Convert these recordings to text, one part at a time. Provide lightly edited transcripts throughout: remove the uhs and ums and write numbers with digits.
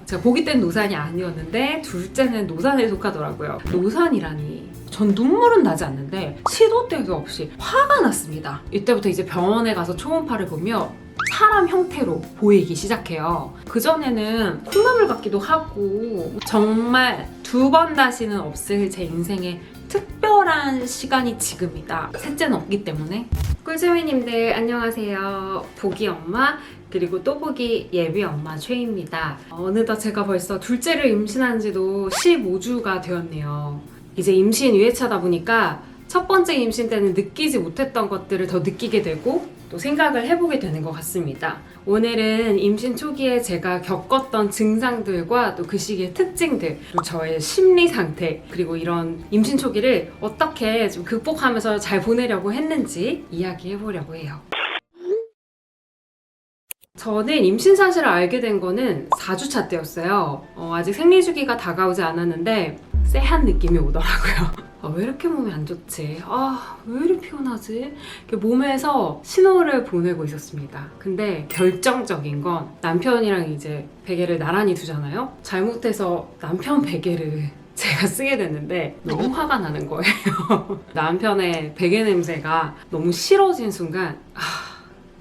제가 보기 땐 노산이 아니었는데 둘째는 노산에 속하더라고요. 노산이라니. 전 눈물은 나지 않는데 시도 때도 없이 화가 났습니다. 이때부터 이제 병원에 가서 초음파를 보며 사람 형태로 보이기 시작해요. 그전에는 콩나물 같기도 하고 정말 2번 다시는 없을 제 인생의 특별한 시간이 지금이다. 셋째는 없기 때문에. 꿀잼이님들 안녕하세요. 보기 엄마 그리고 또 보기 예비 엄마 최입니다. 어느덧 제가 벌써 둘째를 임신한 지도 15주가 되었네요. 이제 임신 2회차다 보니까 첫 번째 임신 때는 느끼지 못했던 것들을 더 느끼게 되고 또 생각을 해보게 되는 것 같습니다. 오늘은 임신 초기에 제가 겪었던 증상들과 또 그 시기의 특징들, 또 저의 심리 상태, 그리고 이런 임신 초기를 어떻게 좀 극복하면서 잘 보내려고 했는지 이야기해보려고 해요. 저는 임신 사실을 알게 된 거는 4주차 때였어요. 아직 생리주기가 다가오지 않았는데 쎄한 느낌이 오더라고요. 왜 이렇게 몸이 안 좋지? 왜 이렇게 피곤하지? 몸에서 신호를 보내고 있었습니다. 근데 결정적인 건 남편이랑 이제 베개를 나란히 두잖아요? 잘못해서 남편 베개를 제가 쓰게 됐는데 너무 화가 나는 거예요. 남편의 베개 냄새가 너무 싫어진 순간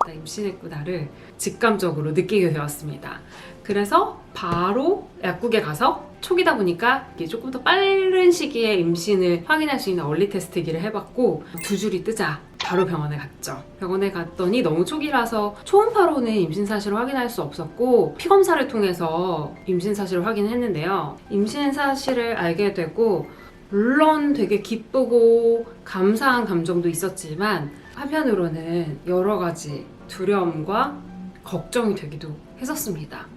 나 임신했구나를 직감적으로 느끼게 되었습니다. 그래서 바로 약국에 가서 초기다 보니까 이게 조금 더 빠른 시기에 임신을 확인할 수 있는 얼리 테스트기를 해봤고 2줄이 뜨자 바로 병원에 갔죠. 병원에 갔더니 너무 초기라서 초음파로는 임신 사실을 확인할 수 없었고 피검사를 통해서 임신 사실을 확인했는데요. 임신 사실을 알게 되고 물론 되게 기쁘고 감사한 감정도 있었지만 한편으로는 여러 가지 두려움과 걱정이 되기도 했었습니다.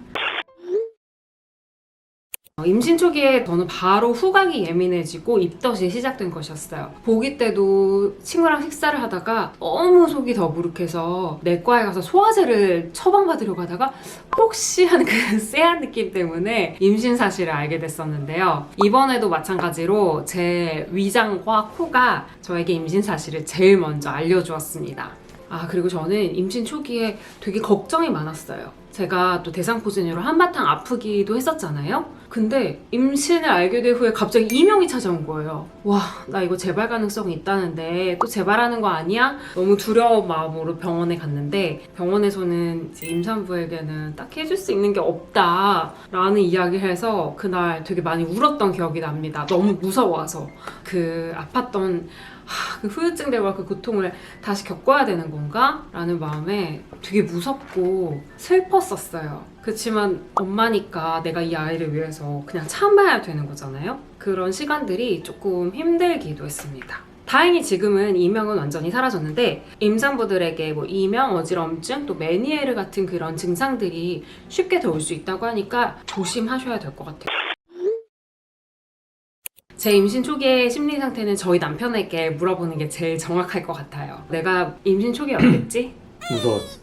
임신 초기에 저는 바로 후각이 예민해지고 입덧이 시작된 것이었어요. 보기 때도 친구랑 식사를 하다가 너무 속이 더부룩해서 내과에 가서 소화제를 처방받으려고 하다가 혹시 하는 그 쎄한 느낌 때문에 임신 사실을 알게 됐었는데요. 이번에도 마찬가지로 제 위장과 코가 저에게 임신 사실을 제일 먼저 알려주었습니다. 그리고 저는 임신 초기에 되게 걱정이 많았어요. 제가 또 대상포진으로 한바탕 아프기도 했었잖아요. 근데 임신을 알게 된 후에 갑자기 이명이 찾아온 거예요. 나 이거 재발 가능성이 있다는데 또 재발하는 거 아니야? 너무 두려운 마음으로 병원에 갔는데 병원에서는 이제 임산부에게는 딱히 해줄 수 있는 게 없다 라는 이야기를 해서 그날 되게 많이 울었던 기억이 납니다. 너무 무서워서 그 아팠던 그 후유증들과 그 고통을 다시 겪어야 되는 건가? 라는 마음에 되게 무섭고 슬펐었어요. 그렇지만 엄마니까 내가 이 아이를 위해서 그냥 참아야 되는 거잖아요? 그런 시간들이 조금 힘들기도 했습니다. 다행히 지금은 이명은 완전히 사라졌는데 임산부들에게 이명, 어지럼증, 또 메니에르 같은 그런 증상들이 쉽게 더 올 수 있다고 하니까 조심하셔야 될 것 같아요. 제 임신 초기의 심리 상태는 저희 남편에게 물어보는 게 제일 정확할 것 같아요. 내가 임신 초기에 어땠지? 무서웠어.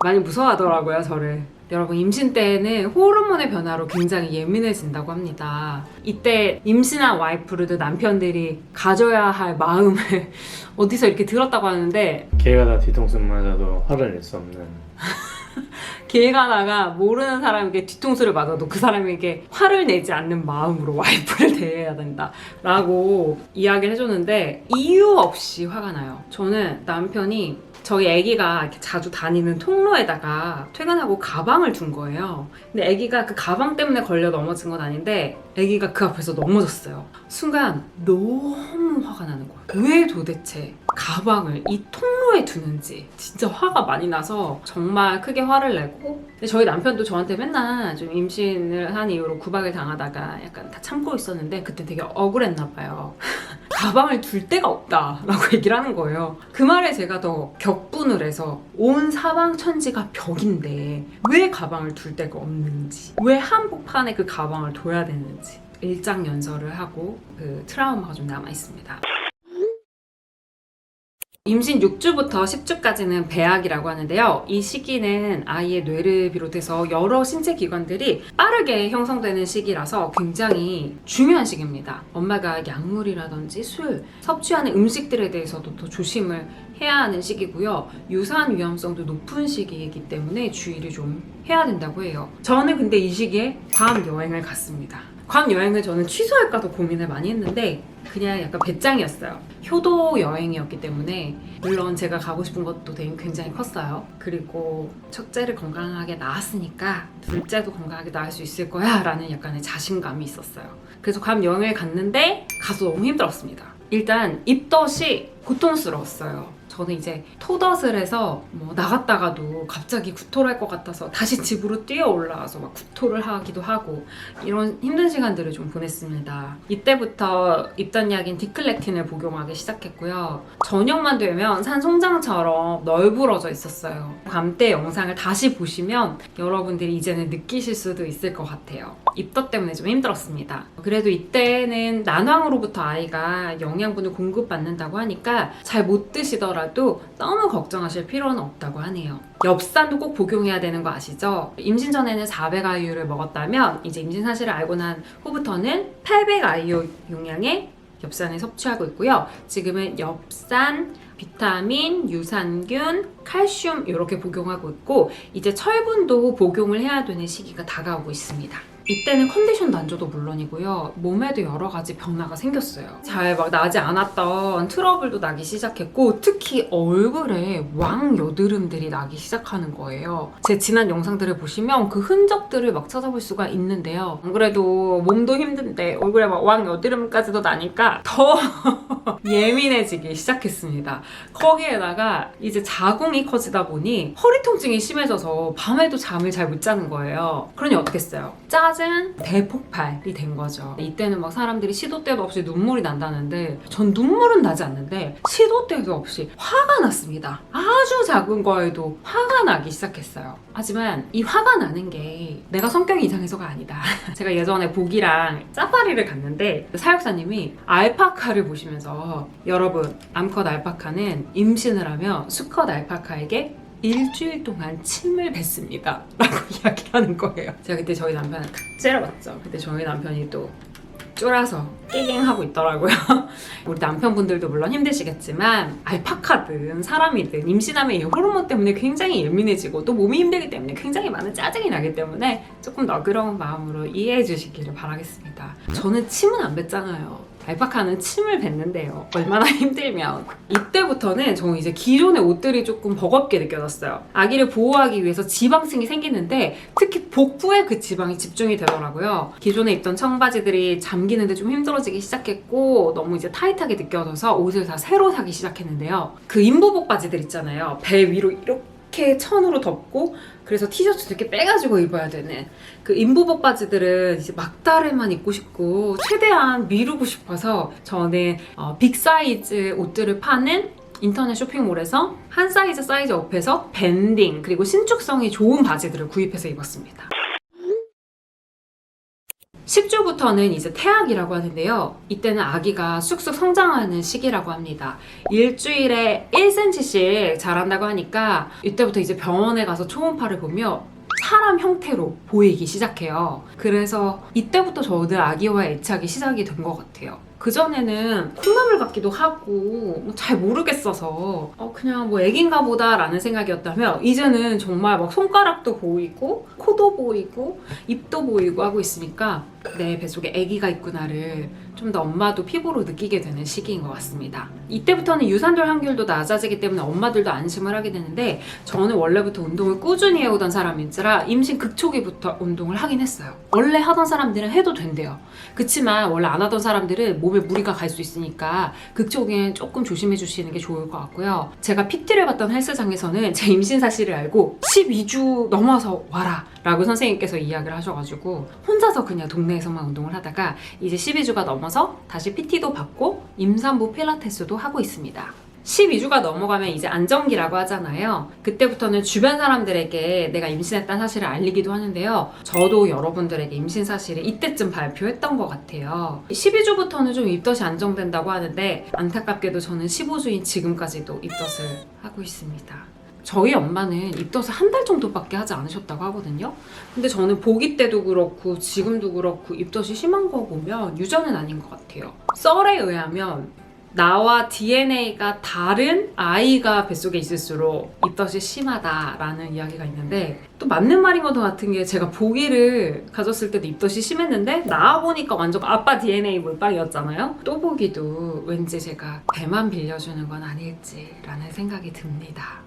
많이 무서워하더라고요, 저를. 여러분, 임신 때는 호르몬의 변화로 굉장히 예민해진다고 합니다. 이때 임신한 와이프들도 남편들이 가져야 할 마음을 어디서 이렇게 들었다고 하는데 걔가 다 뒤통수 맞아도 화를 낼 수 없는. 길 가다가 모르는 사람에게 뒤통수를 맞아도 그 사람에게 화를 내지 않는 마음으로 와이프를 대해야 된다 라고 이야기를 해줬는데 이유 없이 화가 나요. 저는 남편이 저희 아기가 이렇게 자주 다니는 통로에다가 퇴근하고 가방을 둔 거예요. 근데 아기가 그 가방 때문에 걸려 넘어진 건 아닌데 아기가 그 앞에서 넘어졌어요. 순간 너무 화가 나는 거예요. 왜 도대체 가방을 이 통로에 두는지 진짜 화가 많이 나서 정말 크게 화를 내고, 근데 저희 남편도 저한테 맨날 좀 임신을 한 이후로 구박을 당하다가 약간 다 참고 있었는데 그때 되게 억울했나 봐요. 가방을 둘 데가 없다 라고 얘기를 하는 거예요. 그 말에 제가 더 격분을 해서 온 사방천지가 벽인데 왜 가방을 둘 데가 없는지, 왜 한복판에 그 가방을 둬야 되는지 일장연설을 하고 그 트라우마가 좀 남아있습니다. 임신 6주부터 10주까지는 배악이라고 하는데요. 이 시기는 아이의 뇌를 비롯해서 여러 신체 기관들이 빠르게 형성되는 시기라서 굉장히 중요한 시기입니다. 엄마가 약물이라든지 술, 섭취하는 음식들에 대해서도 더 조심을 해야 하는 시기고요. 유산 위험성도 높은 시기이기 때문에 주의를 좀 해야 된다고 해요. 저는 근데 이 시기에 괌 여행을 갔습니다. 괌 여행을 저는 취소할까도 고민을 많이 했는데 그냥 약간 배짱이었어요. 효도 여행이었기 때문에 물론 제가 가고 싶은 것도 굉장히 컸어요. 그리고 첫째를 건강하게 낳았으니까 둘째도 건강하게 낳을 수 있을 거야 라는 약간의 자신감이 있었어요. 그래서 괌 여행을 갔는데 가서 너무 힘들었습니다. 일단 입덧이 고통스러웠어요. 저는 이제 토덧을 해서 나갔다가도 갑자기 구토를 할 것 같아서 다시 집으로 뛰어 올라와서 막 구토를 하기도 하고 이런 힘든 시간들을 좀 보냈습니다. 이때부터 입덧 약인 디클레틴을 복용하기 시작했고요. 저녁만 되면 산 송장처럼 널브러져 있었어요. 괌 때 영상을 다시 보시면 여러분들이 이제는 느끼실 수도 있을 것 같아요. 입덧 때문에 좀 힘들었습니다. 그래도 이때는 난황으로부터 아이가 영양분을 공급받는다고 하니까 잘 못 드시더라도 너무 걱정하실 필요는 없다고 하네요. 엽산도 꼭 복용해야 되는 거 아시죠? 임신 전에는 400IU를 먹었다면 이제 임신 사실을 알고 난 후부터는 800IU 용량의 엽산을 섭취하고 있고요. 지금은 엽산, 비타민, 유산균, 칼슘 이렇게 복용하고 있고 이제 철분도 복용을 해야 되는 시기가 다가오고 있습니다. 이때는 컨디션도 안 좋도 물론이고요. 몸에도 여러 가지 변화가 생겼어요. 잘 막 나지 않았던 트러블도 나기 시작했고 특히 얼굴에 왕여드름들이 나기 시작하는 거예요. 제 지난 영상들을 보시면 그 흔적들을 막 찾아볼 수가 있는데요. 안 그래도 몸도 힘든데 얼굴에 막 왕여드름까지도 나니까 더 예민해지기 시작했습니다. 거기에다가 이제 자궁이 커지다 보니 허리 통증이 심해져서 밤에도 잠을 잘 못 자는 거예요. 그러니 어떻겠어요? 짜증 대폭발이 된 거죠. 이때는 막 사람들이 시도 때도 없이 눈물이 난다는데 전 눈물은 나지 않는데 시도 때도 없이 화가 났습니다. 아주 작은 거에도 화가 나기 시작했어요. 하지만 이 화가 나는 게 내가 성격이 이상해서가 아니다. 제가 예전에 보기랑 사파리를 갔는데 사육사님이 알파카를 보시면서 여러분 암컷 알파카는 임신을 하면 수컷 알파카에게 일주일 동안 침을 뱉습니다 라고 이야기하는 거예요. 제가 그때 저희 남편을 탁 째려봤죠. 그때 저희 남편이 또 쫄아서 깨갱하고 있더라고요. 우리 남편분들도 물론 힘드시겠지만 알파카든 사람이든 임신하면 이 호르몬 때문에 굉장히 예민해지고 또 몸이 힘들기 때문에 굉장히 많은 짜증이 나기 때문에 조금 너그러운 마음으로 이해해 주시기를 바라겠습니다. 저는 침은 안 뱉잖아요. 알파카는 침을 뱉는데요. 얼마나 힘들면. 이때부터는 저는 이제 기존의 옷들이 조금 버겁게 느껴졌어요. 아기를 보호하기 위해서 지방층이 생기는데 특히 복부에 그 지방이 집중이 되더라고요. 기존에 입던 청바지들이 잠기는데 좀 힘들어지기 시작했고 너무 이제 타이트하게 느껴져서 옷을 다 새로 사기 시작했는데요. 그 인부복 바지들 있잖아요. 배 위로 이렇게 천으로 덮고 그래서 티셔츠 이렇게 빼가지고 입어야 되는 그 인부복 바지들은 이제 막다르만 입고 싶고 최대한 미루고 싶어서 저는 빅 사이즈 옷들을 파는 인터넷 쇼핑몰에서 한 사이즈 업해서 밴딩 그리고 신축성이 좋은 바지들을 구입해서 입었습니다. 10주부터는 이제 태학이라고 하는데요. 이때는 아기가 쑥쑥 성장하는 시기라고 합니다. 일주일에 1cm씩 자란다고 하니까 이때부터 이제 병원에 가서 초음파를 보며 사람 형태로 보이기 시작해요. 그래서 이때부터 저는 아기와의 애착이 시작이 된 것 같아요. 그전에는 콩나물 같기도 하고 잘 모르겠어서 그냥 애긴가 보다 라는 생각이었다면 이제는 정말 막 손가락도 보이고 코도 보이고 입도 보이고 하고 있으니까 내 뱃속에 아기가 있구나를 좀 더 엄마도 피부로 느끼게 되는 시기인 것 같습니다. 이때부터는 유산돌 함유율도 낮아지기 때문에 엄마들도 안심을 하게 되는데 저는 원래부터 운동을 꾸준히 해오던 사람인지라 임신 극초기부터 운동을 하긴 했어요. 원래 하던 사람들은 해도 된대요. 그치만 원래 안 하던 사람들은 몸에 무리가 갈 수 있으니까 극초기엔 조금 조심해 주시는 게 좋을 것 같고요. 제가 PT를 받던 헬스장에서는 제 임신 사실을 알고 12주 넘어서 와라 라고 선생님께서 이야기를 하셔가지고 혼자서 그냥 동네에서만 운동을 하다가 이제 12주가 넘어서 다시 PT도 받고 임산부 필라테스도 하고 있습니다. 12주가 넘어가면 이제 안정기라고 하잖아요. 그때부터는 주변 사람들에게 내가 임신했다는 사실을 알리기도 하는데요. 저도 여러분들에게 임신 사실을 이때쯤 발표했던 것 같아요. 12주부터는 좀 입덧이 안정된다고 하는데 안타깝게도 저는 15주인 지금까지도 입덧을 하고 있습니다. 저희 엄마는 입덧을 한 달 정도밖에 하지 않으셨다고 하거든요. 근데 저는 보기 때도 그렇고 지금도 그렇고 입덧이 심한 거 보면 유전은 아닌 것 같아요. 썰에 의하면 나와 DNA가 다른 아이가 뱃속에 있을수록 입덧이 심하다라는 이야기가 있는데 또 맞는 말인 것 같은 게 제가 보기를 가졌을 때도 입덧이 심했는데 나와보니까 완전 아빠 DNA 몰빵이었잖아요. 또 보기도 왠지 제가 배만 빌려주는 건 아닐지라는 생각이 듭니다.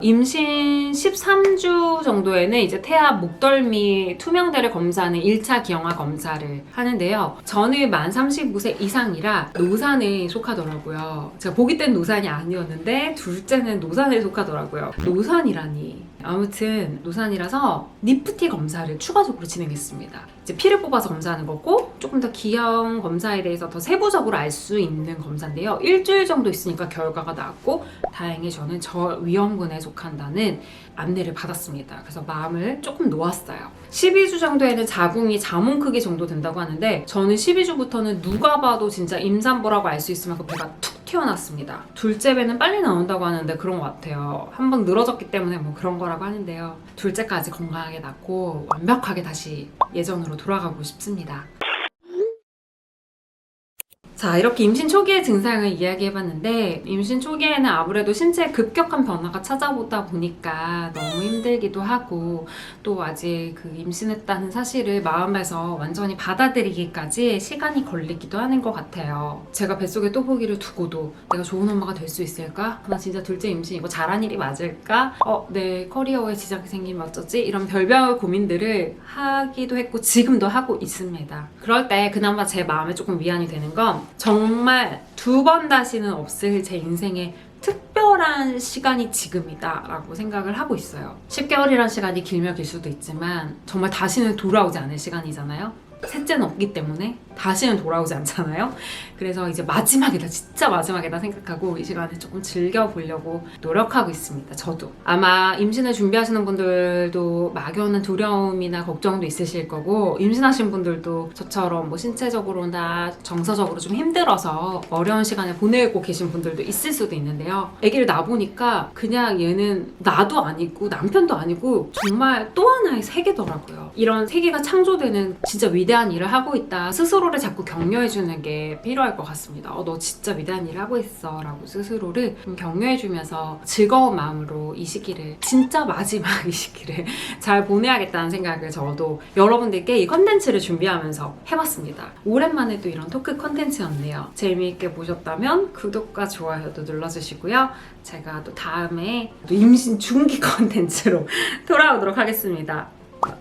임신 13주 정도에는 이제 태아 목덜미 투명대를 검사하는 1차 기형아 검사를 하는데요. 저는 만 35세 이상이라 노산에 속하더라고요. 제가 보기 땐 노산이 아니었는데 둘째는 노산에 속하더라고요. 노산이라니. 아무튼 노산이라서 니프티 검사를 추가적으로 진행했습니다. 이제 피를 뽑아서 검사하는 거고 조금 더 기형 검사에 대해서 더 세부적으로 알 수 있는 검사인데요. 일주일 정도 있으니까 결과가 나왔고 다행히 저는 저위험군에 속한다는 안내를 받았습니다. 그래서 마음을 조금 놓았어요. 12주 정도에는 자궁이 자몽 크기 정도 된다고 하는데 저는 12주부터는 누가 봐도 진짜 임산부라고 알 수 있을 만큼 배가 툭 튀어났습니다. 둘째 배는 빨리 나온다고 하는데 그런 것 같아요. 한 번 늘어졌기 때문에 뭐 그런 거라고 하는데요. 둘째까지 건강하게 낳고 완벽하게 다시 예전으로 돌아가고 싶습니다. 자, 이렇게 임신 초기의 증상을 이야기해봤는데 임신 초기에는 아무래도 신체에 급격한 변화가 찾아오다 보니까 너무 힘들기도 하고 또 아직 그 임신했다는 사실을 마음에서 완전히 받아들이기까지 시간이 걸리기도 하는 것 같아요. 제가 뱃속에 또보기를 두고도 내가 좋은 엄마가 될 수 있을까? 나 진짜 둘째 임신 이거 잘한 일이 맞을까? 내 커리어에 지장이 생기면 어쩌지? 이런 별별 고민들을 하기도 했고 지금도 하고 있습니다. 그럴 때 그나마 제 마음에 조금 위안이 되는 건 정말 2번 다시는 없을 제 인생의 특별한 시간이 지금이다 라고 생각을 하고 있어요. 10개월이란 시간이 길면 길 수도 있지만 정말 다시는 돌아오지 않을 시간이잖아요. 셋째는 없기 때문에 다시는 돌아오지 않잖아요. 그래서 이제 마지막이다, 진짜 마지막이다 생각하고 이 시간을 조금 즐겨보려고 노력하고 있습니다. 저도. 아마 임신을 준비하시는 분들도 막연한 두려움이나 걱정도 있으실 거고 임신하신 분들도 저처럼 뭐 신체적으로나 정서적으로 좀 힘들어서 어려운 시간을 보내고 계신 분들도 있을 수도 있는데요. 아기를 낳아보니까 그냥 얘는 나도 아니고 남편도 아니고 정말 또 하나의 세계더라고요. 이런 세계가 창조되는 진짜 위대한 일을 하고 있다. 스스로를 자꾸 격려해주는 게 필요할 것 같습니다. 너 진짜 위대한 일을 하고 있어 라고 스스로를 좀 격려해주면서 즐거운 마음으로 이 시기를 진짜 마지막 이 시기를 잘 보내야겠다는 생각을 저도 여러분들께 이 컨텐츠를 준비하면서 해봤습니다. 오랜만에 또 이런 토크 컨텐츠였네요. 재미있게 보셨다면 구독과 좋아요도 눌러주시고요. 제가 또 다음에 또 임신 중기 컨텐츠로 돌아오도록 하겠습니다.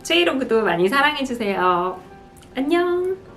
최이로그도 많이 사랑해주세요. 안녕!